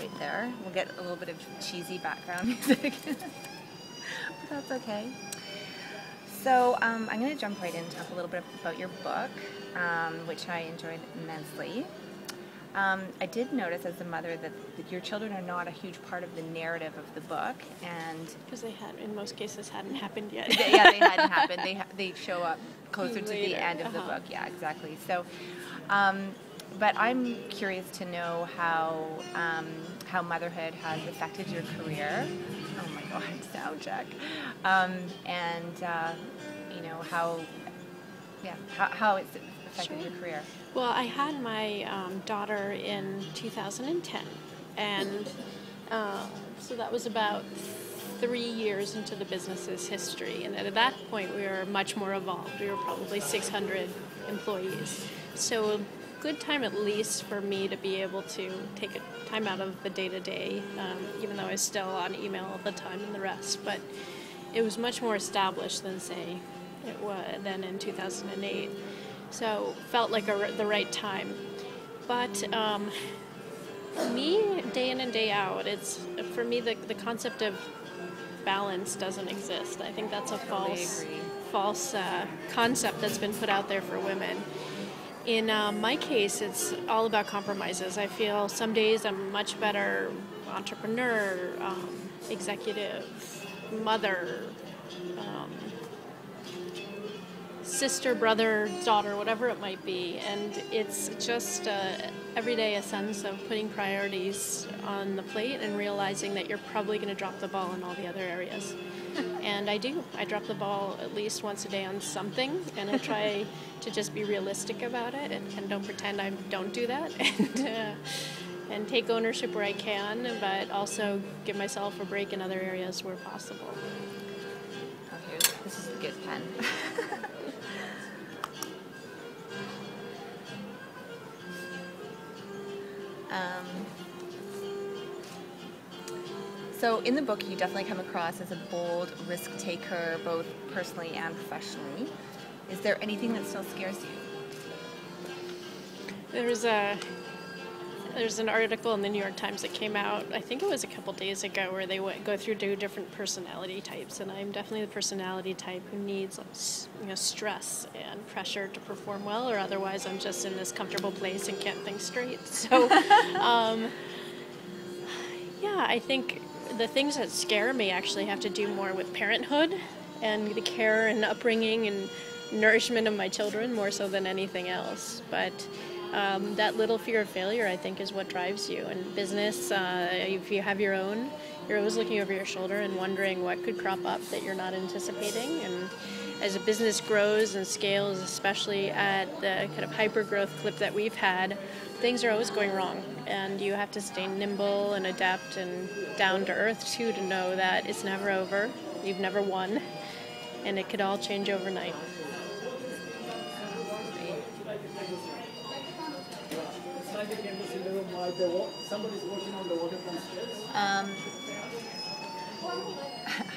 right there. We'll get a little bit of cheesy background music. But that's okay. So I'm going to jump right in and talk a little bit about your book, which I enjoyed immensely. I did notice as a mother that your children are not a huge part of the narrative of the book, and because they had, in most cases, hadn't happened yet. they hadn't happened. They show up closer to the end of the book. Yeah, exactly. So, but I'm curious to know how motherhood has affected your career. Oh my God, sound check. And you know how it's affected your career. Well, I had my daughter in 2010, and so that was about 3 years into the business's history. And at that point, we were much more evolved. We were probably 600 employees. So a good time at least for me to be able to take a time out of the day-to-day, even though I was still on email all the time and the rest. But it was much more established than, say, it was then in 2008. So felt like the right time. But for me, day in and day out, for me the concept of balance doesn't exist. I think that's a false concept that's been put out there for women. In my case, it's all about compromises. I feel some days I'm a much better entrepreneur, executive, mother, sister, brother, daughter, whatever it might be. And it's just every day a sense of putting priorities on the plate and realizing that you're probably going to drop the ball in all the other areas. And I do. I drop the ball at least once a day on something, and I try to just be realistic about it and don't pretend I don't do that. And take ownership where I can, but also give myself a break in other areas where possible. Okay, this is a good pen. So in the book, you definitely come across as a bold risk taker, both personally and professionally. Is there anything that still scares you? There's an article in the New York Times that came out, I think it was a couple days ago, where they go through different personality types, and I'm definitely the personality type who needs stress and pressure to perform well, or otherwise I'm just in this comfortable place and can't think straight. So, yeah, I think the things that scare me actually have to do more with parenthood and the care and upbringing and nourishment of my children more so than anything else. But that little fear of failure, I think, is what drives you. In business, if you have your own, you're always looking over your shoulder and wondering what could crop up that you're not anticipating. And as a business grows and scales, especially at the kind of hyper-growth clip that we've had, things are always going wrong. And you have to stay nimble and adept and down to earth, too, to know that it's never over, you've never won, and it could all change overnight.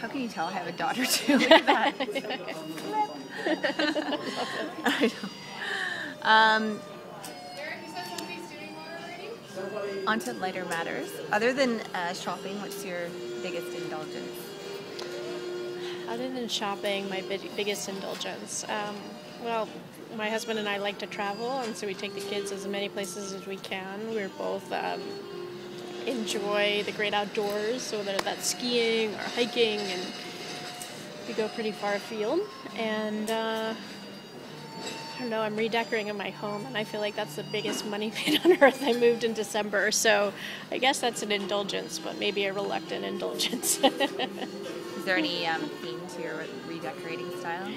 How can you tell I have a daughter too? Look at that. I know. On to lighter matters. Other than shopping, what's your biggest indulgence? Other than shopping, my biggest indulgence. Well, my husband and I like to travel, and so we take the kids as many places as we can. We're both enjoy the great outdoors, so whether that's skiing or hiking, and we go pretty far afield. And I don't know, I'm redecorating my home, and I feel like that's the biggest money pit on earth. I moved in December, so I guess that's an indulgence, but maybe a reluctant indulgence. Is there any theme to your redecorating style?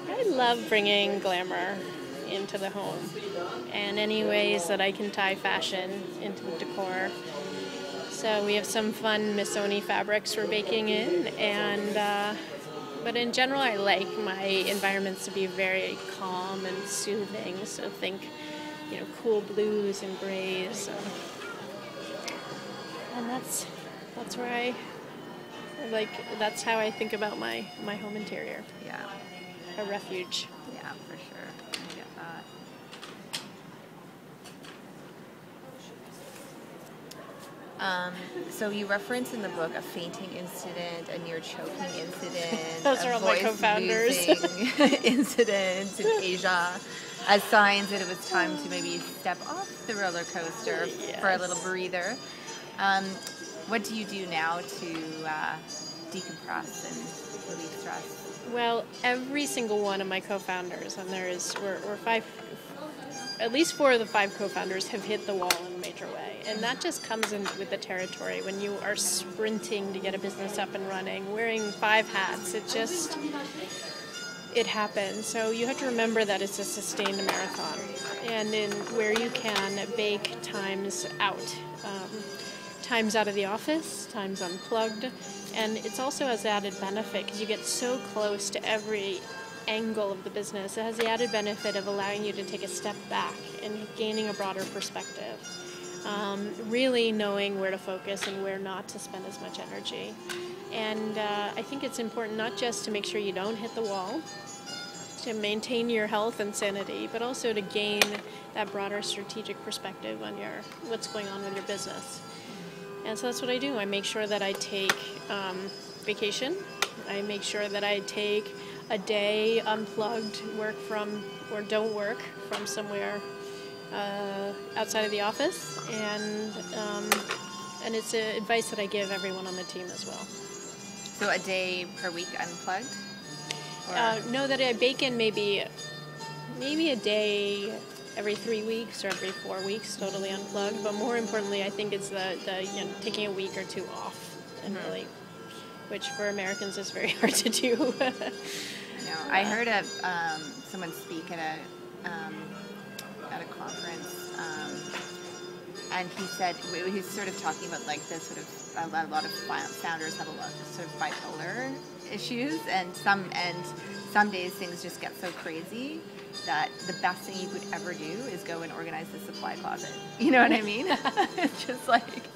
I love bringing glamour into the home, and any ways that I can tie fashion into the decor. So we have some fun Missoni fabrics we're baking in, and but in general I like my environments to be very calm and soothing, so think, cool blues and grays, and that's where that's how I think about my home interior. Yeah. A refuge. Yeah, for sure. I get that. So you reference in the book a fainting incident, a near choking incident, Those are a all my voice co-founders. losing incident in Asia as signs that it was time to maybe step off the roller coaster for a little Yes. breather. What do you do now to decompress and relieve stress? Well, every single one of my co-founders, and we're five, at least 4 of the 5 co-founders have hit the wall in a major way. And that just comes in with the territory. When you are sprinting to get a business up and running, wearing 5 hats, it happens. So you have to remember that it's a sustained marathon. And where you can bake times out. Times out of the office, times unplugged. And it's also has added benefit because you get so close to every angle of the business. It has the added benefit of allowing you to take a step back and gaining a broader perspective. Really knowing where to focus and where not to spend as much energy. And I think it's important not just to make sure you don't hit the wall, to maintain your health and sanity, but also to gain that broader strategic perspective on what's going on with your business. And so that's what I do. I make sure that I take vacation. I make sure that I take a day unplugged, don't work from somewhere outside of the office. And it's advice that I give everyone on the team as well. So a day per week unplugged? No, that I bake in maybe a day every 3 weeks or every 4 weeks, totally unplugged. But more importantly, I think it's the taking a week or 2 off, and really, which for Americans is very hard to do. No, I heard someone speak at a conference, and he said he's sort of talking about like the sort of a lot of founders have a lot of sort of bipolar issues, and some days things just get so crazy that the best thing you could ever do is go and organize the supply closet. You know what I mean? It's just like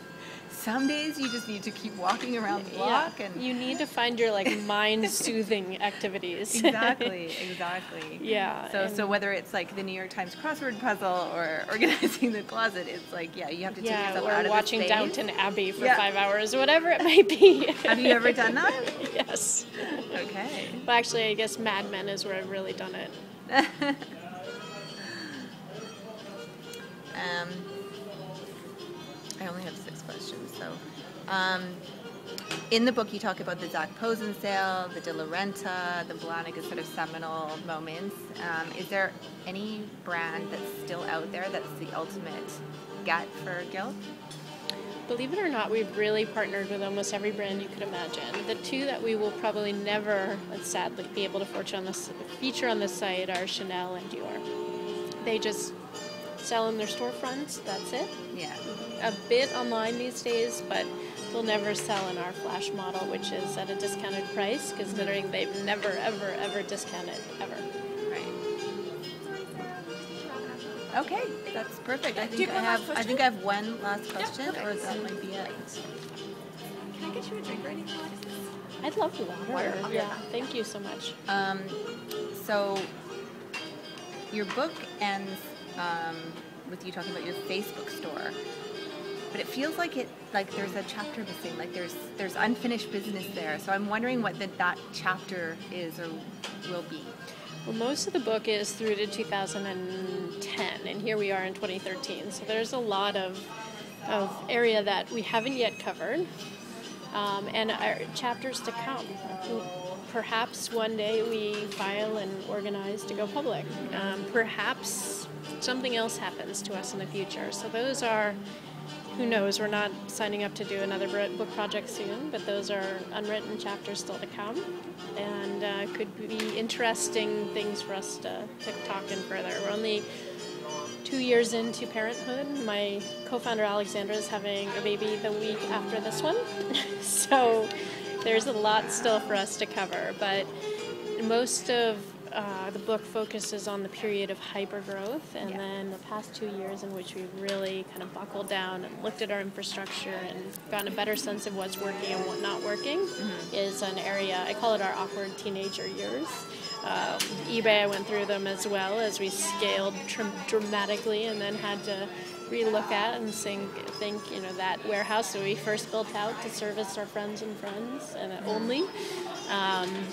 some days you just need to keep walking around the block, and you need to find your like mind-soothing activities. Exactly. Yeah. So whether it's like the New York Times crossword puzzle or organizing the closet, it's like you have to take yourself out of the watching space. Downton Abbey for 5 hours, whatever it might be. Have you ever done that? Yes. Okay. Well, actually, I guess Mad Men is where I've really done it. I only have 6 questions. So, in the book, you talk about the Zach Posen sale, the De La Renta, the Blahnik as sort of seminal moments. Is there any brand that's still out there that's the ultimate get for gilt? Believe it or not, we've really partnered with almost every brand you could imagine. The 2 that we will probably never, sadly, be able to feature on the site are Chanel and Dior. They just sell in their storefronts, that's it. Yeah. A bit online these days, but they'll never sell in our flash model, which is at a discounted price, considering they've never, ever, ever discounted, ever. Right. Okay, that's perfect. I think I have one last question, or that might be it. Can I get you a drink or anything, Alexis? I'd love water. Okay. Yeah, thank you so much. So your book ends with you talking about your Facebook store, but it feels like there's a chapter missing. Like there's unfinished business there. So I'm wondering what that chapter is or will be. Well, most of the book is through to 2010, and here we are in 2013. So there's a lot of area that we haven't yet covered, and chapters to come. Perhaps one day we file and organize to go public. Perhaps something else happens to us in the future. So those are, who knows, we're not signing up to do another book project soon, but those are unwritten chapters still to come, and could be interesting things for us to talk in further. We're only 2 years into parenthood. My co-founder Alexandra is having a baby the week after this one, so there's a lot still for us to cover, but most of the book focuses on the period of hypergrowth, and then the past 2 years in which we've really kind of buckled down and looked at our infrastructure and gotten a better sense of what's working and what not working is an area, I call it our awkward teenager years. eBay, I went through them as well as we scaled dramatically and then had to we look at and think, that warehouse that we first built out to service our friends and friends and only,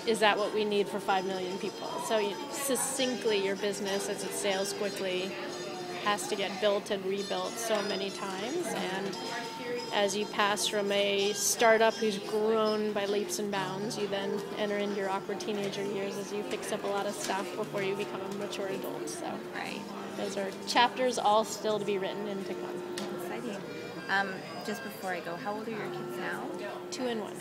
is that what we need for 5 million people? So succinctly, your business, as it scales quickly, has to get built and rebuilt so many times. And as you pass from a startup who's grown by leaps and bounds, you then enter into your awkward teenager years as you fix up a lot of stuff before you become a mature adult. So Right. those are chapters all still to be written and to come. Exciting. Just before I go, how old are your kids now? 2 and 1.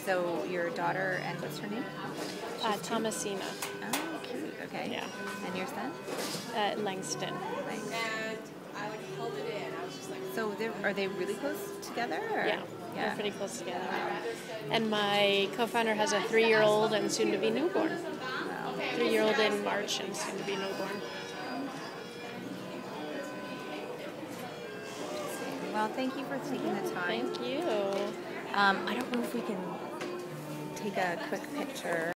So your daughter, and what's her name? Thomasina. Oh, cute. Okay. Yeah. And your son? Langston. Nice. And I held it in. I was just like, So are they really close together? Or? Yeah, we're pretty close together. And my co-founder has a 3-year-old and soon-to-be newborn. Wow. 3-year-old in March and soon-to-be newborn. Well, thank you for taking the time. Thank you. I don't know if we can take a quick picture.